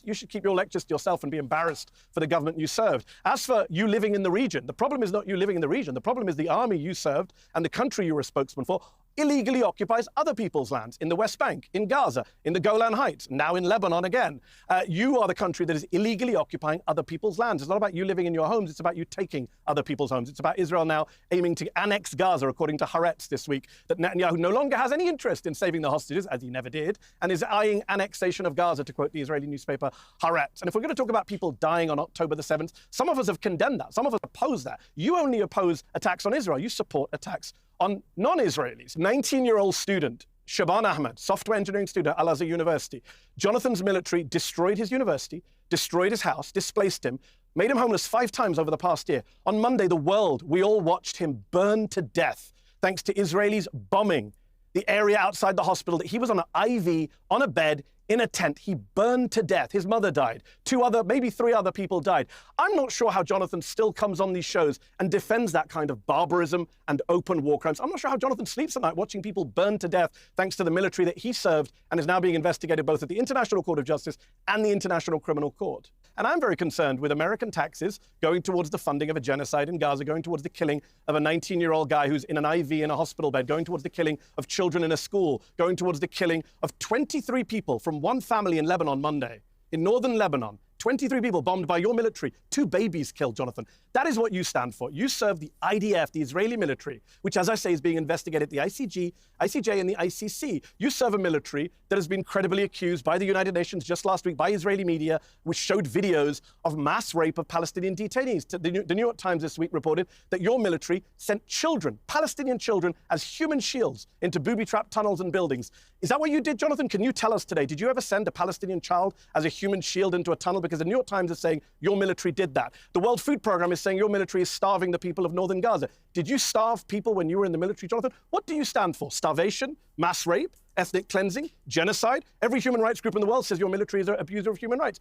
You should keep your lectures to yourself and be embarrassed for the government you served. As for you living in the region, the problem is not you living in the region. The problem is the army you served and the country you were a spokesman for illegally occupies other people's lands in the West Bank, in Gaza, in the Golan Heights, now in Lebanon again. You are the country that is illegally occupying other people's lands. It's not about you living in your homes. It's about you taking other people's homes. It's about Israel now aiming to annex Gaza, according to Haaretz this week, that Netanyahu no longer has any interest in saving the hostages, as he never did, and is eyeing annexation of Gaza, to quote the Israeli newspaper Haaretz. And if we're going to talk about people dying on October the 7th, some of us have condemned that. Some of us oppose that. You only oppose attacks on Israel. You support attacks on non-Israelis. 19-year-old student, Shaban Ahmed, software engineering student at Al-Azhar University. Jonathan's military destroyed his university, destroyed his house, displaced him, made him homeless 5 times over the past year. On Monday, the world, we all watched him burn to death thanks to Israelis bombing the area outside the hospital that he was on an IV, on a bed, in a tent. He burned to death. His mother died. 2 other, maybe 3 other people died. I'm not sure how Jonathan still comes on these shows and defends that kind of barbarism and open war crimes. I'm not sure how Jonathan sleeps at night watching people burn to death thanks to the military that he served and is now being investigated both at the International Court of Justice and the International Criminal Court. And I'm very concerned with American taxes going towards the funding of a genocide in Gaza, going towards the killing of a 19-year-old guy who's in an IV in a hospital bed, going towards the killing of children in a school, going towards the killing of 23 people from one family in Lebanon Monday, in northern Lebanon. 23 people bombed by your military, 2 babies killed, Jonathan. That is what you stand for. You serve the IDF, the Israeli military, which, as I say, is being investigated at the ICJ and the ICC. You serve a military that has been credibly accused by the United Nations just last week by Israeli media, which showed videos of mass rape of Palestinian detainees. The New York Times this week reported that your military sent children, Palestinian children, as human shields into booby-trapped tunnels and buildings. Is that what you did, Jonathan? Can you tell us today, did you ever send a Palestinian child as a human shield into a tunnel? Because the New York Times is saying your military did that. The World Food Programme is saying your military is starving the people of northern Gaza. Did you starve people when you were in the military, Jonathan? What do you stand for? Starvation? Mass rape? Ethnic cleansing? Genocide? Every human rights group in the world says your military is an abuser of human rights.